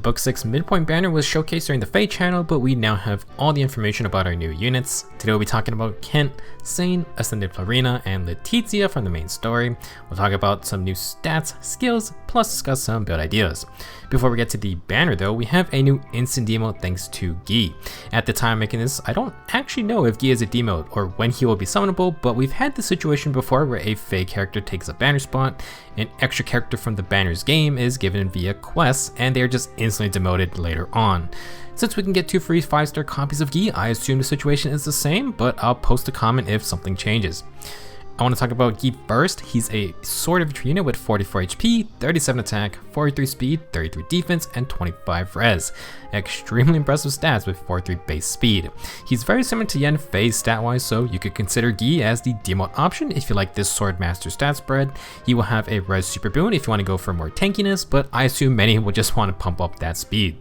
Book 6 Midpoint Banner was showcased during the Fate channel, but we now have all the information about our new units. Today we'll be talking about Kent, Sain, Ascended Florina, and Letizia from the main story. We'll talk about some new stats, skills, plus discuss some build ideas. Before we get to the banner though, we have a new instant demote thanks to Guy. At the time of making this, I don't actually know if Guy is a demote or when he will be summonable, but we've had this situation before where a Fate character takes a banner spot, an extra character from the banner's game is given via quests, and they are just instantly demoted later on. Since we can get 2 free 5-star copies of Guy, I assume the situation is the same, but I'll post a comment if something changes. I want to talk about Guy first. He's a sword infantry unit with 44 HP, 37 attack, 43 speed, 33 defense, and 25 res. Extremely impressive stats with 43 base speed. He's very similar to Yen Fei's stat-wise, so you could consider Guy as the demote option if you like this sword master stat spread. He will have a res super boon if you want to go for more tankiness, but I assume many will just want to pump up that speed.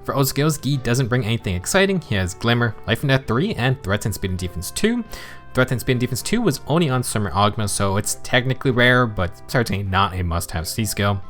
For old skills, Guy doesn't bring anything exciting. He has Glimmer, Life and Death 3, and Threat and Speed and Defense 2. Threat and Speed and Defense 2 was only on Summer Augma, so it's technically rare, but certainly not a must-have C skill.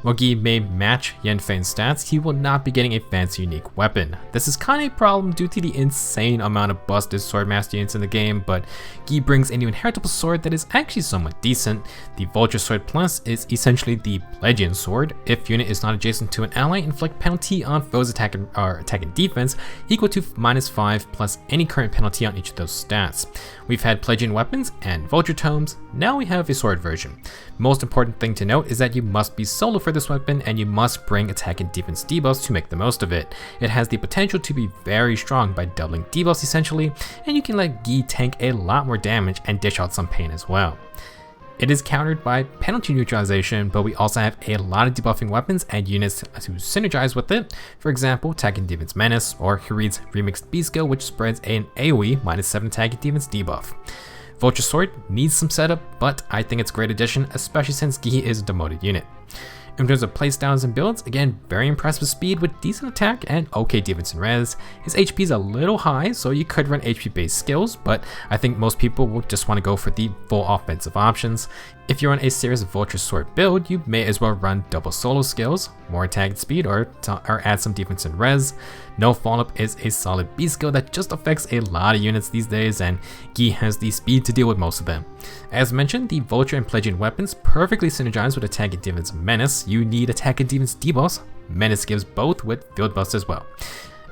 While Guy may match Yen Fei's stats, he will not be getting a fancy unique weapon. This is kind of a problem due to the insane amount of busted swordmaster units in the game, but Guy brings a new inheritable sword that is actually somewhat decent. The Vulture Sword Plus is essentially the Plegian sword. If unit is not adjacent to an ally, inflict penalty on foes attack and defense equal to -5 plus any current penalty on each of those stats. We've had Plegian weapons and Vulture tomes, now we have a sword version. Most important thing to note is that you must be solo for this weapon, and you must bring attack and defense debuffs to make the most of it. It has the potential to be very strong by doubling debuffs essentially, and you can let Guy tank a lot more damage and dish out some pain as well. It is countered by penalty neutralization, but we also have a lot of debuffing weapons and units to synergize with it. For example, Attack and Defense Menace, or Harid's Remixed B skill, which spreads an AoE -7 attack and defense debuff. Vulture Sword needs some setup, but I think it's a great addition, especially since Guy is a demoted unit. In terms of playstyles and builds, again, very impressive speed with decent attack and okay defense and res. His HP is a little high, so you could run HP based skills, but I think most people will just want to go for the full offensive options. If you're on a serious Vulture Sword build, you may as well run double solo skills, more attack and speed, or add some defense and res. No follow-up is a solid B skill that just affects a lot of units these days, and Guy has the speed to deal with most of them. As mentioned, the Vulture and Plegian weapons perfectly synergize with attack and defense Menace. You need attack and defense debuffs. Menace gives both with field bust as well.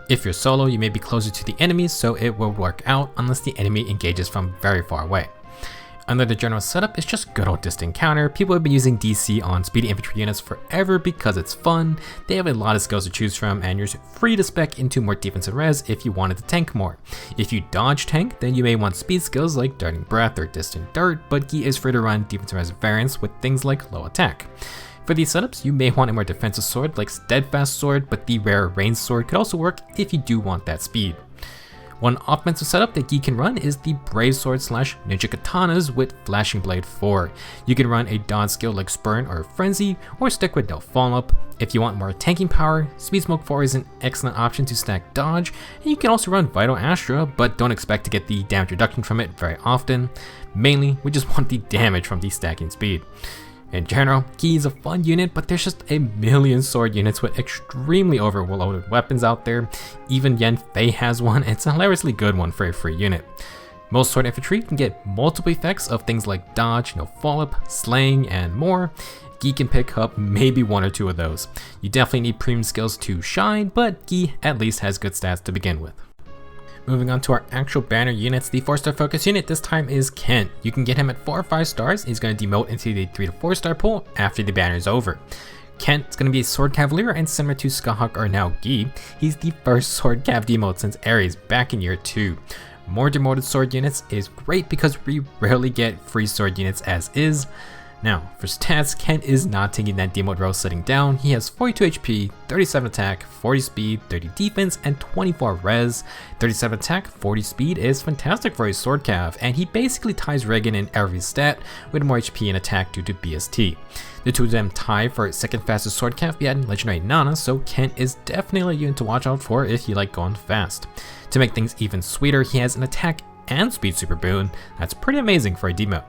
If you're solo, you may be closer to the enemy, so it will work out unless the enemy engages from very far away. Under the general setup, it's just good old distant counter. People have been using DC on speedy infantry units forever because it's fun. They have a lot of skills to choose from, and you're free to spec into more defense and res if you wanted to tank more. If you dodge tank, then you may want speed skills like Darting Breath or Distant Dart, but Guy is free to run defense and res variants with things like low attack. For these setups, you may want a more defensive sword like Steadfast Sword, but the rare ranged sword could also work if you do want that speed. One offensive setup that Guy can run is the Brave Sword / Ninja Katanas with Flashing Blade 4. You can run a dodge skill like Spurn or Frenzy, or stick with no follow-up. If you want more tanking power, Speed Smoke 4 is an excellent option to stack dodge, and you can also run Vital Astra, but don't expect to get the damage reduction from it very often. Mainly, we just want the damage from the stacking speed. In general, Guy is a fun unit, but there's just a million sword units with extremely overloaded weapons out there. Even Yen Fei has one, and it's a hilariously good one for a free unit. Most sword infantry can get multiple effects of things like dodge, no follow-up, slaying, and more. Guy can pick up maybe 1 or 2 of those. You definitely need premium skills to shine, but Guy at least has good stats to begin with. Moving on to our actual banner units, the 4-star focus unit this time is Kent. You can get him at 4 or 5 stars. He's going to demote into the 3 to 4 star pool after the banner is over. Kent is going to be a Sword Cavalier, and similar to Skyhawk or now Guy, he's the first Sword Cav demote since Ares back in year 2. More demoted sword units is great because we rarely get free sword units as is. Now, for stats, Kent is not taking that demote row sitting down. He has 42 HP, 37 attack, 40 speed, 30 defense, and 24 res. 37 attack, 40 speed is fantastic for a sword cav, and he basically ties Regan in every stat with more HP and attack due to BST. The two of them tie for second fastest sword cav behind Legendary Nana, so Kent is definitely a unit to watch out for if you like going fast. To make things even sweeter, he has an attack and speed super boon. That's pretty amazing for a demote.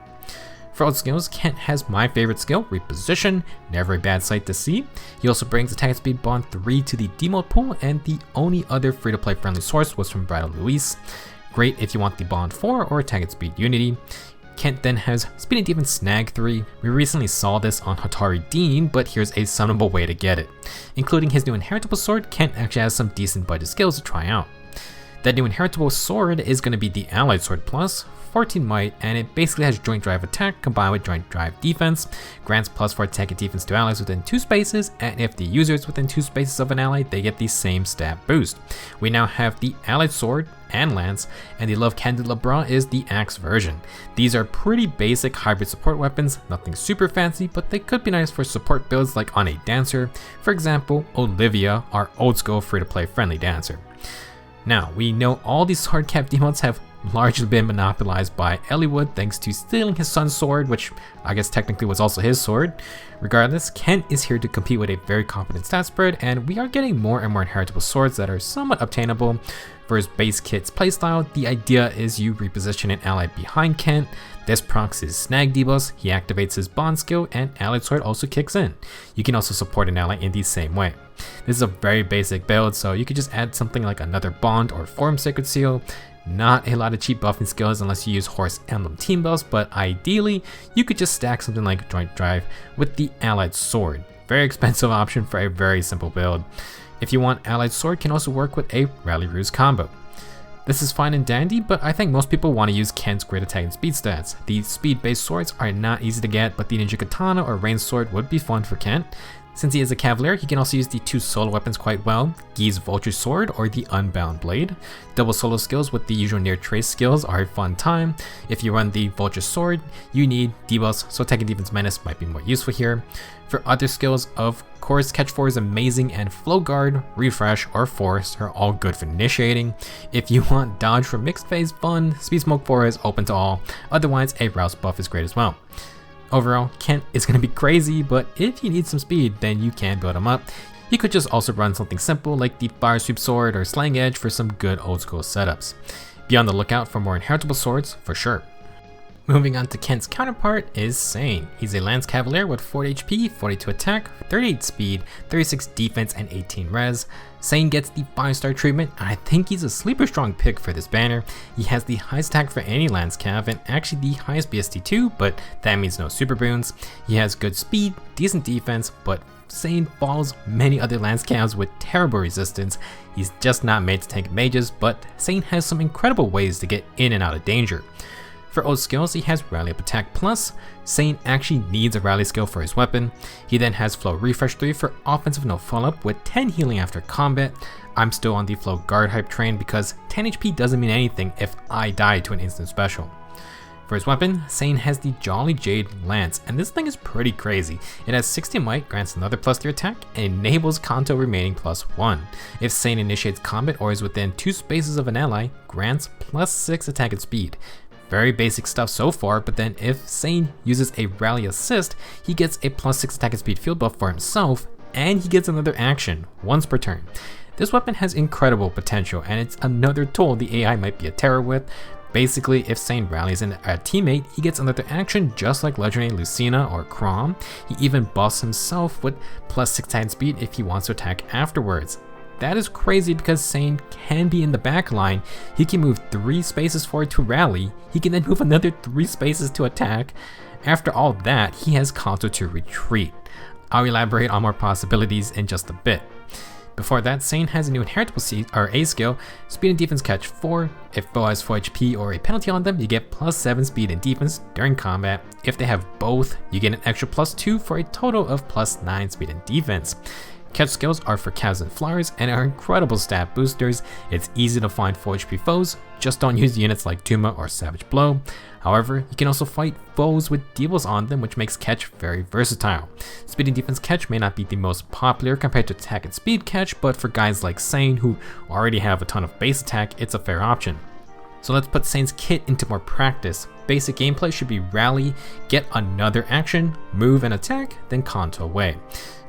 For old skills, Kent has my favorite skill, Reposition, never a bad sight to see. He also brings attack and speed bond 3 to the demote pool, and the only other free-to-play friendly source was from Bridal Luis. Great if you want the bond 4 or attack and speed unity. Kent then has speed and defense snag 3. We recently saw this on Hatari Dean, but here's a summonable way to get it. Including his new inheritable sword, Kent actually has some decent budget skills to try out. That new inheritable sword is going to be the Allied Sword Plus, 14 might, and it basically has joint drive attack combined with joint drive defense, grants +4 attack and defense to allies within 2 spaces, and if the user is within 2 spaces of an ally, they get the same stat boost. We now have the Allied Sword and Lance, and the Love Candelabra is the axe version. These are pretty basic hybrid support weapons, nothing super fancy, but they could be nice for support builds like on a dancer, for example, Olivia, our old school free-to-play friendly dancer. Now, we know all these hard cap demotes have largely been monopolized by Eliwood thanks to stealing his son's sword, which I guess technically was also his sword. Regardless, Kent is here to compete with a very confident stat spread, and we are getting more and more inheritable swords that are somewhat obtainable. For his base kit's playstyle, the idea is you reposition an ally behind Kent. This procs his snag debuffs, he activates his bond skill, and Allied Sword also kicks in. You can also support an ally in the same way. This is a very basic build, so you could just add something like another bond or Forum Sacred Seal. Not a lot of cheap buffing skills unless you use Horse Emblem team buffs, but ideally, you could just stack something like Joint Drive with the Allied Sword. Very expensive option for a very simple build. If you want, Allied Sword can also work with a Rally Ruse combo. This is fine and dandy, but I think most people want to use Kent's great attack and speed stats. These speed-based swords are not easy to get, but the Ninja Katana or Rain Sword would be fun for Kent. Since he is a Cavalier, he can also use the 2 solo weapons quite well, Guy's Vulture Sword or the Unbound Blade. Double solo skills with the usual near trace skills are a fun time. If you run the Vulture Sword, you need debuffs, so attack and defense menace might be more useful here. For other skills, of course, Catch 4 is amazing, and Flow Guard, Refresh, or Force are all good for initiating. If you want dodge for mixed phase fun, Speed Smoke 4 is open to all, otherwise a Rouse buff is great as well. Overall, Kent is going to be crazy, but if you need some speed, then you can build him up. You could just also run something simple like the Fire Sweep Sword or Slang Edge for some good old school setups. Be on the lookout for more inheritable swords for sure. Moving on to Kent's counterpart is Sain. He's a Lance Cavalier with 40 HP, 42 attack, 38 speed, 36 defense, and 18 res. Sain gets the 5-star treatment, and I think he's a sleeper strong pick for this banner. He has the highest attack for any Lance Cav, and actually the highest BST too, but that means no super boons. He has good speed, decent defense, but Sain follows many other Lance Cavs with terrible resistance. He's just not made to tank mages, but Sain has some incredible ways to get in and out of danger. For old skills, he has Rally Up Attack Plus. Sain actually needs a rally skill for his weapon. He then has Flow Refresh 3 for offensive no follow-up with 10 healing after combat. I'm still on the Flow Guard hype train because 10 HP doesn't mean anything if I die to an instant special. For his weapon, Sain has the Jolly Jade Lance, and this thing is pretty crazy. It has 60 might, grants another +3 attack, and enables Kanto remaining +1. If Sain initiates combat or is within 2 spaces of an ally, grants +6 attack and speed. Very basic stuff so far, but then if Sain uses a rally assist, he gets a +6 attack and speed field buff for himself, and he gets another action once per turn. This weapon has incredible potential, and it's another tool the AI might be a terror with. Basically, if Sain rallies a teammate, he gets another action just like Legendary Lucina or Chrom. He even buffs himself with +6 attack and speed if he wants to attack afterwards. That is crazy because Sain can be in the back line. He can move 3 spaces forward to rally. He can then move another 3 spaces to attack. After all that, he has Kanto to retreat. I'll elaborate on more possibilities in just a bit. Before that, Sain has a new inheritable A skill, Speed and Defense Catch 4. If foe has 4 HP or a penalty on them, you get +7 speed and defense during combat. If they have both, you get an extra +2 for a total of +9 speed and defense. Catch skills are for Cavs and Flyers and are incredible stat boosters. It's easy to find 4 HP foes, just don't use units like Tuma or Savage Blow. However, you can also fight foes with debuffs on them, which makes Catch very versatile. Speed and Defense Catch may not be the most popular compared to Attack and Speed Catch, but for guys like Sain who already have a ton of base attack, it's a fair option. So let's put Sain's kit into more practice. Basic gameplay should be rally, get another action, move and attack, then Kanto away.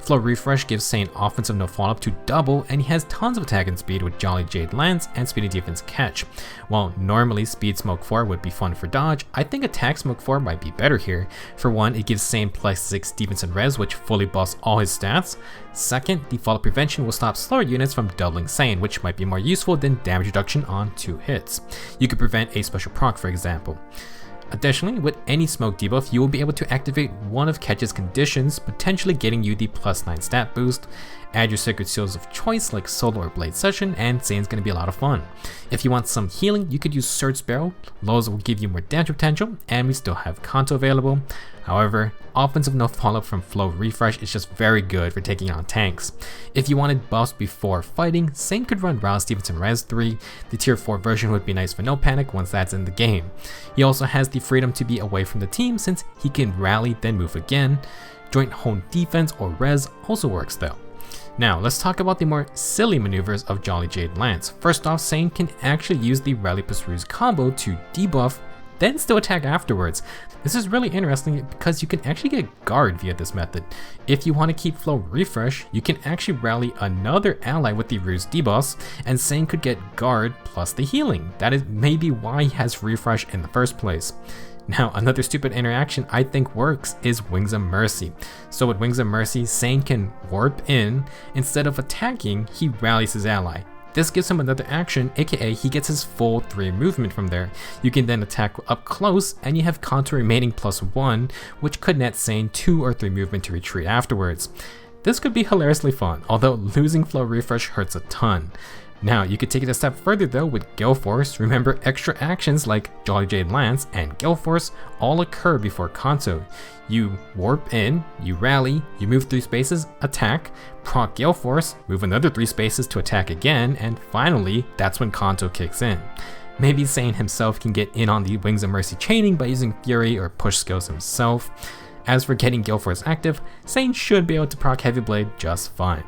Flow Refresh gives Sain offensive no follow-up to double, and he has tons of attack and speed with Jolly Jade Lance and Speedy Defense Catch. While normally Speed Smoke 4 would be fun for dodge, I think Attack Smoke 4 might be better here. For one, it gives Sain +6 defense and res, which fully buffs all his stats. Second, the follow prevention will stop slower units from doubling Sain, which might be more useful than damage reduction on 2 hits. You could prevent a special proc, for example. Additionally, with any smoke debuff, you will be able to activate one of Catch's conditions, potentially getting you the +9 stat boost. Add your sacred seals of choice like Solo or Blade Session, and Sain's going to be a lot of fun. If you want some healing, you could use Surge Barrel. Lows will give you more damage potential, and we still have Kanto available. However, offensive no follow-up from Flow Refresh is just very good for taking on tanks. If you wanted buffs before fighting, Sain could run Rouse Defense and Res 3. The tier 4 version would be nice for no panic once that's in the game. He also has the freedom to be away from the team since he can rally then move again. Joint Hone Defense or Res also works though. Now, let's talk about the more silly maneuvers of Jolly Jade Lance. First off, Sain can actually use the Rally plus Ruse combo to debuff, then still attack afterwards. This is really interesting because you can actually get guard via this method. If you want to keep Flow Refresh, you can actually rally another ally with the Ruse debuffs, and Sain could get guard plus the healing. That is maybe why he has Refresh in the first place. Now, another stupid interaction I think works is Wings of Mercy. So with Wings of Mercy, Sain can warp in. Instead of attacking, he rallies his ally. This gives him another action, aka he gets his full 3 movement from there. You can then attack up close, and you have Kanto remaining +1, which could net Sain 2 or 3 movement to retreat afterwards. This could be hilariously fun, although losing Flow Refresh hurts a ton. Now, you could take it a step further though with Gale Force. Remember, extra actions like Jolly Jade Lance and Gale Force all occur before Kanto. You warp in, you rally, you move 3 spaces, attack, proc Gale Force, move another 3 spaces to attack again, and finally, that's when Kanto kicks in. Maybe Sain himself can get in on the Wings of Mercy chaining by using Fury or push skills himself. As for getting Gale Force active, Sain should be able to proc Heavy Blade just fine.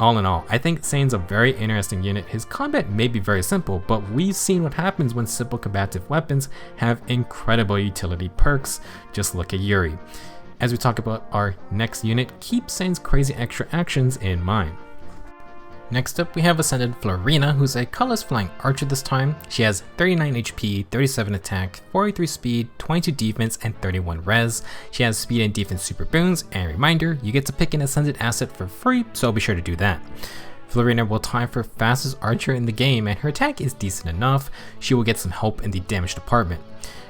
All in all, I think Sain's a very interesting unit. His combat may be very simple, but we've seen what happens when simple combative weapons have incredible utility perks. Just look at Yuri. As we talk about our next unit, keep Sain's crazy extra actions in mind. Next up, we have Ascended Florina, who's a colorless flying archer this time. She has 39 HP, 37 attack, 43 speed, 22 defense, and 31 res. She has speed and defense super boons, and reminder, you get to pick an Ascended asset for free, so be sure to do that. Florina will tie for fastest archer in the game, and her attack is decent enough. She will get some help in the damage department.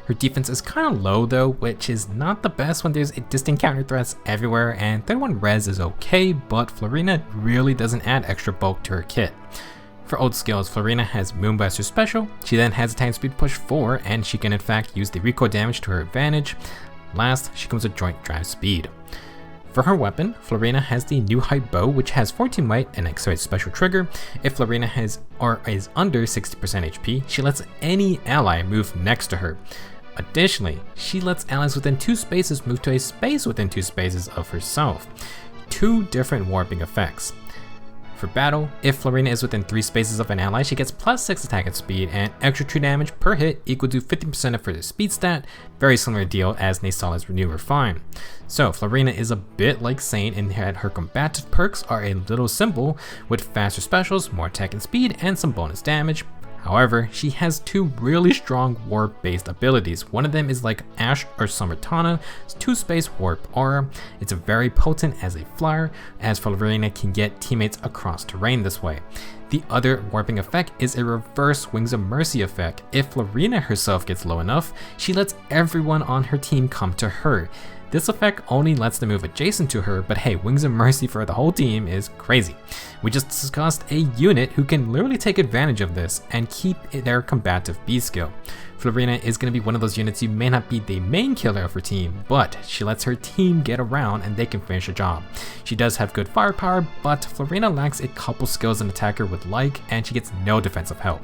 Her defense is kind of low though, which is not the best when there's distant counter threats everywhere, and 31 res is okay, but Florina really doesn't add extra bulk to her kit. For old skills, Florina has Moonblaster Special, she then has Attack Speed Push 4, and she can in fact use the recoil damage to her advantage. Last, she comes with Joint Drive Speed. For her weapon, Florina has the New Height Bow, which has 14 might and accelerates special trigger. If Florina has or is under 60% HP, she lets any ally move next to her. Additionally, she lets allies within 2 spaces move to a space within 2 spaces of herself. 2 different warping effects. For battle, if Florina is within 3 spaces of an ally, she gets +6 attack and speed and extra true damage per hit equal to 50% of her speed stat, very similar deal as Nasala's Renew Refine. So Florina is a bit like Sain in that her combative perks are a little simple, with faster specials, more attack and speed, and some bonus damage. However, she has 2 really strong warp-based abilities. One of them is like Ash or Summertana, 2-space warp aura. It's very potent as a flyer, as Florina can get teammates across terrain this way. The other warping effect is a reverse Wings of Mercy effect. If Florina herself gets low enough, she lets everyone on her team come to her. This effect only lets them move adjacent to her, but hey, Wings of Mercy for the whole team is crazy. We just discussed a unit who can literally take advantage of this and keep their combative B skill. Florina is going to be one of those units who may not be the main killer of her team, but she lets her team get around and they can finish the job. She does have good firepower, but Florina lacks a couple skills an attacker would like, and she gets no defensive help.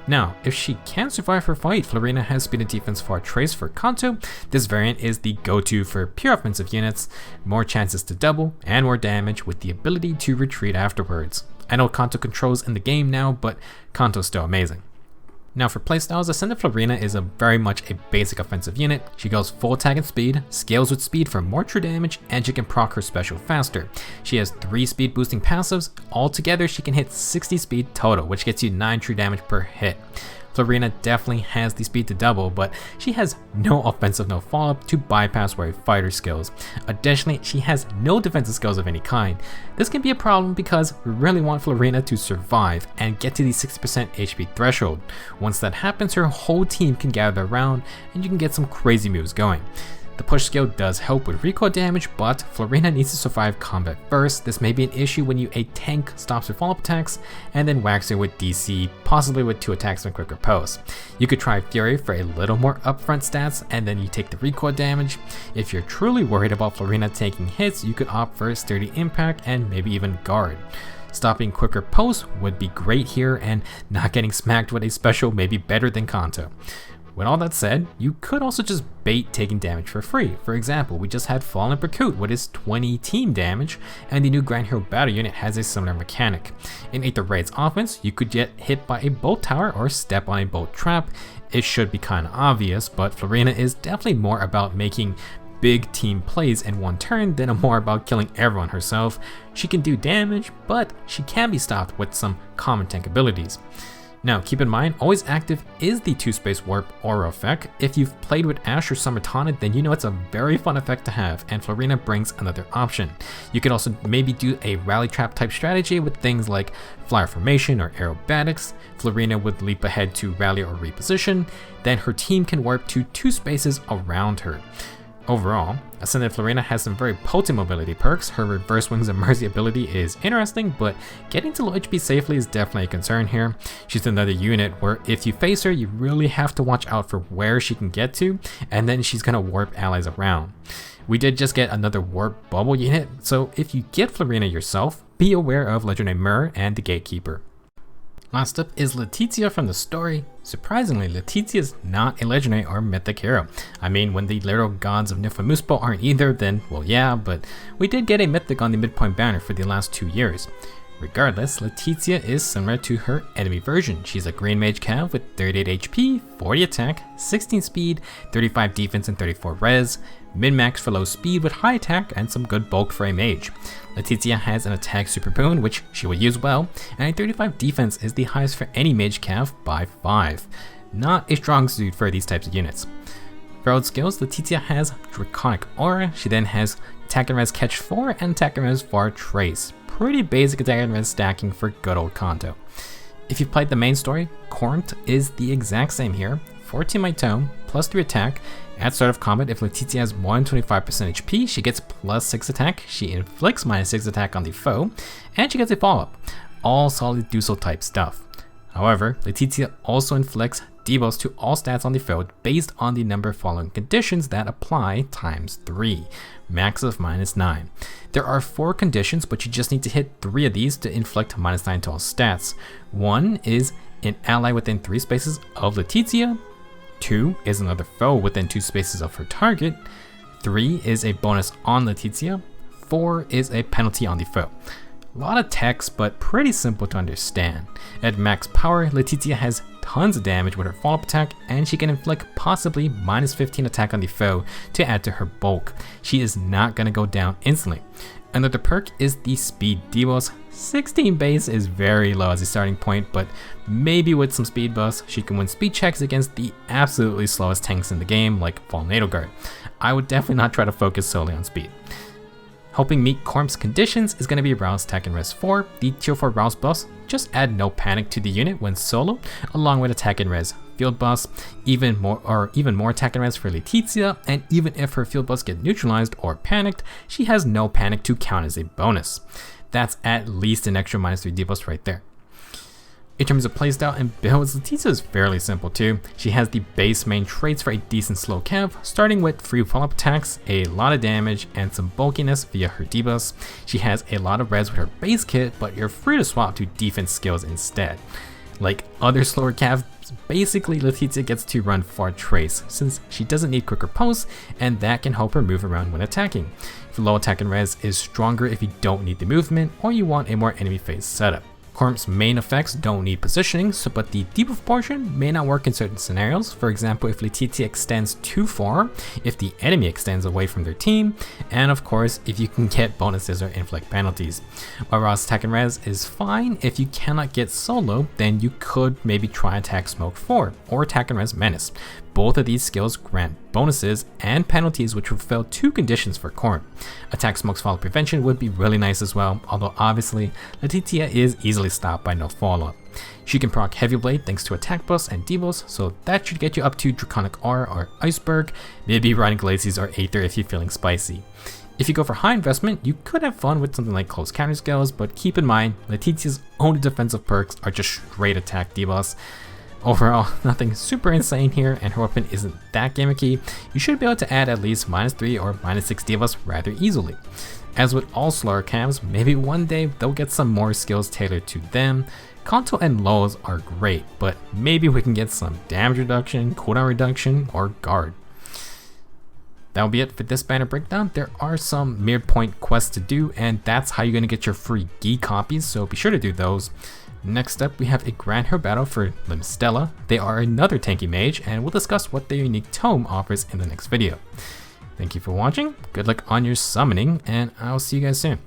Now, if she can survive her fight, Florina has speed and defense for Trace for Kanto. This variant is the go-to for pure offensive units, more chances to double, and more damage with the ability to retreat afterwards. I know Kanto controls in the game now, but Kanto's still amazing. Now for playstyles, Ascended Florina is very much a basic offensive unit. She goes full attack and speed, scales with speed for more true damage, and she can proc her special faster. She has 3 speed boosting passives. Altogether, she can hit 60 speed total, which gets you 9 true damage per hit. Florina definitely has the speed to double, but she has no offensive no follow-up to bypass wary fighter skills. Additionally, she has no defensive skills of any kind. This can be a problem because we really want Florina to survive and get to the 60% HP threshold. Once that happens, her whole team can gather around and you can get some crazy moves going. The push skill does help with recoil damage, but Florina needs to survive combat first. This may be an issue when a tank stops with follow-up attacks and then whacks her with DC, possibly with 2 attacks and quicker post. You could try Fury for a little more upfront stats and then you take the recoil damage. If you're truly worried about Florina taking hits, you could opt for Sturdy Impact and maybe even Guard. Stopping quicker post would be great here, and not getting smacked with a special may be better than Kanto. With all that said, you could also just bait taking damage for free. For example, we just had Fallen Percut with his 20 team damage, and the new Grand Hero Battle unit has a similar mechanic. In Aether Raid's offense, you could get hit by a bolt tower or step on a bolt trap. It should be kinda obvious, but Florina is definitely more about making big team plays in one turn than more about killing everyone herself. She can do damage, but she can be stopped with some common tank abilities. Now keep in mind, always active is the 2-space warp aura effect. If you've played with Ash or Summer Tonic, then you know it's a very fun effect to have, and Florina brings another option. You could also maybe do a rally trap type strategy with things like flyer formation or aerobatics. Florina would leap ahead to rally or reposition, then her team can warp to 2 spaces around her. Overall, Ascended Florina has some very potent mobility perks. Her reverse wings and mercy ability is interesting, but getting to low HP safely is definitely a concern here. She's another unit where if you face her, you really have to watch out for where she can get to, and then she's gonna warp allies around. We did just get another warp bubble unit, so if you get Florina yourself, be aware of Legendary Mirror and the Gatekeeper. Last up is Letizia from the story. Surprisingly, Letizia is not a legendary or mythic hero. I mean, when the literal gods of Niflheimspo aren't either, then well yeah, but we did get a mythic on the Midpoint Banner for the last 2 years. Regardless, Letizia is similar to her enemy version. She's a green mage cav with 38 HP, 40 attack, 16 speed, 35 defense and 34 res, min-max for low speed with high attack and some good bulk for a mage. Letizia has an attack super boon, which she will use well, and a 35 defense is the highest for any mage cav by 5. Not a strong suit for these types of units. For old skills, Letizia has Draconic Aura. She then has attack and res catch 4 and attack and res for trace. Pretty basic attack and res stacking for good old Kanto. If you've played the main story, Cormt is the exact same here. 14 might tome, plus 3 attack. At start of combat, if Letizia has more than 25% HP, she gets plus 6 attack, she inflicts minus 6 attack on the foe, and she gets a follow-up. All solid Dusel type stuff. However, Letizia also inflicts debuffs to all stats on the foe based on the number of following conditions that apply times 3, max of -9. There are 4 conditions, but you just need to hit 3 of these to inflict -9 to all stats. 1 is an ally within 3 spaces of Letizia. 2 is another foe within 2 spaces of her target. 3 is a bonus on Letizia. 4 is a penalty on the foe. A lot of text, but pretty simple to understand. At max power, Letizia has tons of damage with her follow-up attack, and she can inflict possibly -15 attack on the foe to add to her bulk. She is not going to go down instantly. Another perk is the speed debuffs. 16 base is very low as a starting point, but maybe with some speed buffs, she can win speed checks against the absolutely slowest tanks in the game, like Fallen Edelgard. I would definitely not try to focus solely on speed. Helping meet Corm's conditions is going to be Rouse Attack and Res 4. The tier 4 Rouse buffs just add no panic to the unit when solo, along with Attack and Res field buffs, even more Attack and Res for Letizia, and even if her field buffs get neutralized or panicked, she has no panic to count as a bonus. That's at least an extra -3 debuffs right there. In terms of playstyle and builds, Letizia is fairly simple too. She has the base main traits for a decent slow cav, starting with free follow-up attacks, a lot of damage, and some bulkiness via her debuffs. She has a lot of res with her base kit, but you're free to swap to defense skills instead. Like other slower cavs, basically Letizia gets to run far trace, since she doesn't need quicker posts, and that can help her move around when attacking. Low attack and res is stronger if you don't need the movement, or you want a more enemy phase setup. Corp's main effects don't need positioning, but the debuff portion may not work in certain scenarios. For example, if Letizia extends too far, if the enemy extends away from their team, and of course, if you can get bonuses or inflict penalties. While Raw's attack and res is fine, if you cannot get solo, then you could maybe try attack smoke 4 or attack and res menace. Both of these skills grant bonuses and penalties which fulfill 2 conditions for Corp. Attack smoke's fall prevention would be really nice as well, although obviously Letizia is easily stopped by no follow-up. She can proc Heavy Blade thanks to attack boosts and debuffs, so that should get you up to Draconic Aura or Iceberg, maybe running Glaciers or Aether if you're feeling spicy. If you go for high investment, you could have fun with something like close counter skills, but keep in mind, Letizia's only defensive perks are just straight attack debuffs. Overall, nothing super insane here, and her weapon isn't that gimmicky. You should be able to add at least -3 or -6 debuffs rather easily. As with all slower cams, maybe one day they'll get some more skills tailored to them. Conto and Lows are great, but maybe we can get some damage reduction, cooldown reduction, or guard. That'll be it for this banner breakdown. There are some midpoint quests to do, and that's how you're going to get your free Gi copies, so be sure to do those. Next up, we have a Grand Her battle for Limstella. They are another tanky mage, and we'll discuss what their unique tome offers in the next video. Thank you for watching, good luck on your summoning, and I'll see you guys soon.